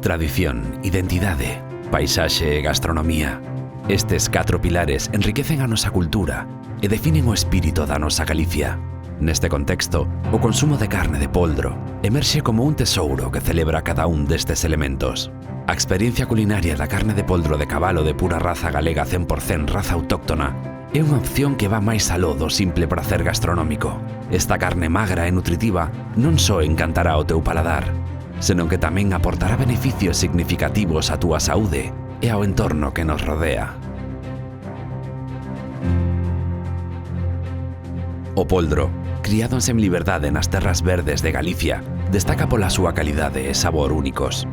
Tradición, identidade, paisaxe e gastronomía. Estes 4 pilares enriquecen a nosa cultura e definen o espírito da nosa Galicia. Neste contexto, o consumo de carne de poldro emerxe como un tesouro que celebra cada un destes elementos. A experiencia culinaria da carne de poldro de cabalo de pura raza galega 100% raza autóctona é unha opción que va máis aló do simple prazer gastronómico. Esta carne magra e nutritiva non só encantará o teu paladar, senón que tamén aportará beneficios significativos á túa saúde e ao entorno que nos rodea. O poldro, criado en semiliberdade nas terras verdes de Galicia, destaca pola súa calidade e sabor únicos.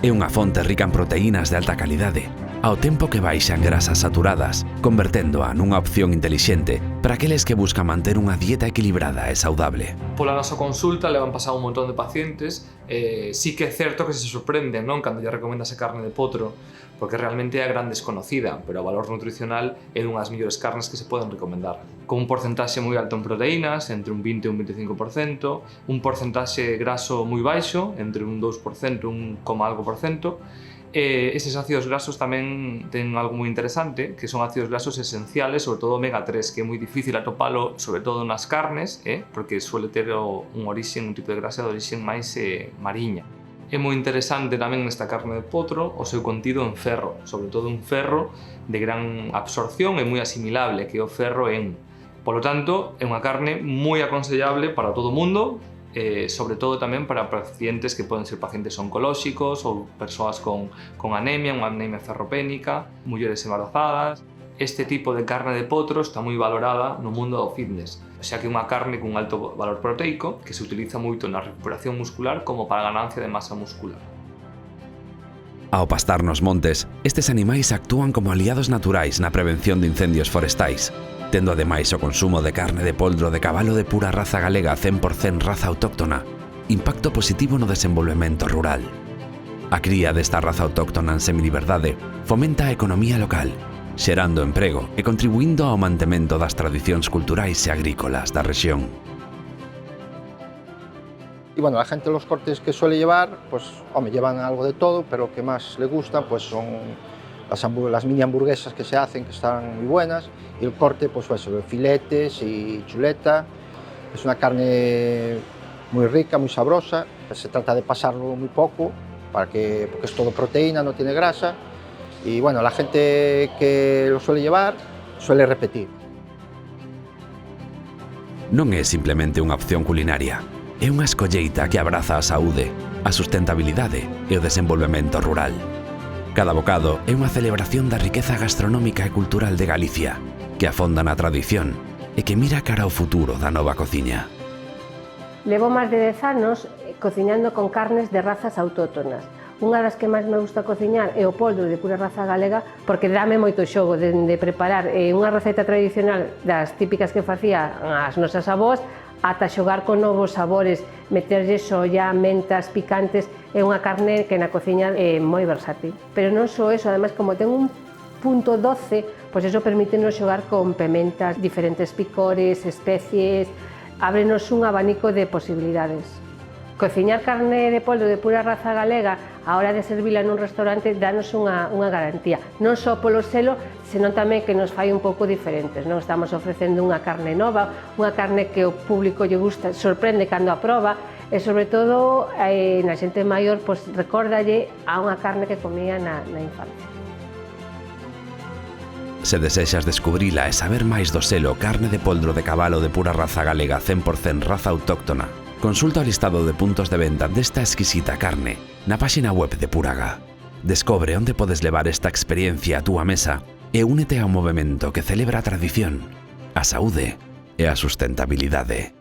É unha fonte rica en proteínas de alta calidade, ao tempo que baixan grasas saturadas, converténdoa nunha opción intelixente para aqueles que buscan manter unha dieta equilibrada e saudable. Pola nosa consulta levan pasado un montón de pacientes, sí que é certo que se sorprenden, non, cando lle recomendas a carne de potro, porque realmente é a gran desconocida, pero o valor nutricional é dunhas mellores carnes que se poden recomendar. Con un porcentaxe moi alto en proteínas, entre un 20 e un 25%, un porcentaxe graso moi baixo, entre un 2% e un algo por cento. Eses ácidos grasos tamén ten algo moi interesante, que son ácidos grasos esenciales, sobre todo omega 3, que é moi difícil atopalo, sobre todo nas carnes, porque suele ter un tipo de grasa de orixe máis mariña. É moi interesante tamén nesta carne de potro o seu contido en ferro, sobre todo un ferro de gran absorción e moi asimilable, que é o ferro en. Polo tanto, é unha carne moi aconsellable para todo o mundo, sobre todo tamén para pacientes que poden ser pacientes oncolóxicos ou persoas con anemia, unha anemia ferropénica, mulleres embarazadas. Este tipo de carne de potro está moi valorada no mundo do fitness, xa que é unha carne con alto valor proteico que se utiliza moito na recuperación muscular como para a ganancia de masa muscular. Ao pastar nos montes, estes animais actúan como aliados naturais na prevención de incendios forestais, tendo ademais o consumo de carne de poldro de cabalo de pura raza galega 100% raza autóctona, impacto positivo no desenvolvemento rural. A cría desta raza autóctona en semiliberdade fomenta a economía local, xerando emprego e contribuindo ao mantemento das tradicións culturais e agrícolas da rexión. Y bueno, la gente los cortes que suele llevar, pues hombre, llevan algo de todo, pero lo que más le gusta pues son las mini hamburguesas que se hacen, que están muy buenas, y el corte, pues eso, filetes y chuleta. Es una carne muy rica, muy sabrosa. Se trata de pasarlo muy poco, porque es todo proteína, no tiene grasa. Y bueno, la gente que lo suele llevar suele repetir. Non é simplemente unha opción culinaria, é unha escolleita que abraza a saúde, a sustentabilidade e o desenvolvemento rural. Cada bocado é unha celebración da riqueza gastronómica e cultural de Galicia, que afonda na tradición e que mira cara ao futuro da nova cociña. Levo máis de 10 anos cociñando con carnes de razas autóctonas. Unha das que máis me gusta cociñar é o poldro de pura raza galega, porque dame moito xogo de preparar unha receta tradicional das típicas que facía as nosas avós, ata xogar con novos sabores, meterlle solla, mentas, picantes. É unha carne que na cociña é moi versátil. Pero non só eso, ademais, como ten un punto doce, pois eso permítenos xogar con pementas, diferentes picores, especies, ábrenos un abanico de posibilidades. Cociñar carne de poldro de pura raza galega a hora de servila nun restaurante danos unha garantía, non só polo selo, senón tamén que nos fai un pouco diferentes, non? Estamos ofrecendo unha carne nova, unha carne que o público lle gusta, sorprende cando a proba, e sobre todo na xente maior, pois recórdalle a unha carne que comía na infancia. Se desexas descubrila e saber máis do selo carne de poldro de cabalo de pura raza galega 100% raza autóctona, consulta o listado de puntos de venta desta exquisita carne na páxina web de Puraga. Descobre onde podes levar esta experiencia á túa mesa e únete ao movemento que celebra a tradición, a saúde e a sustentabilidade.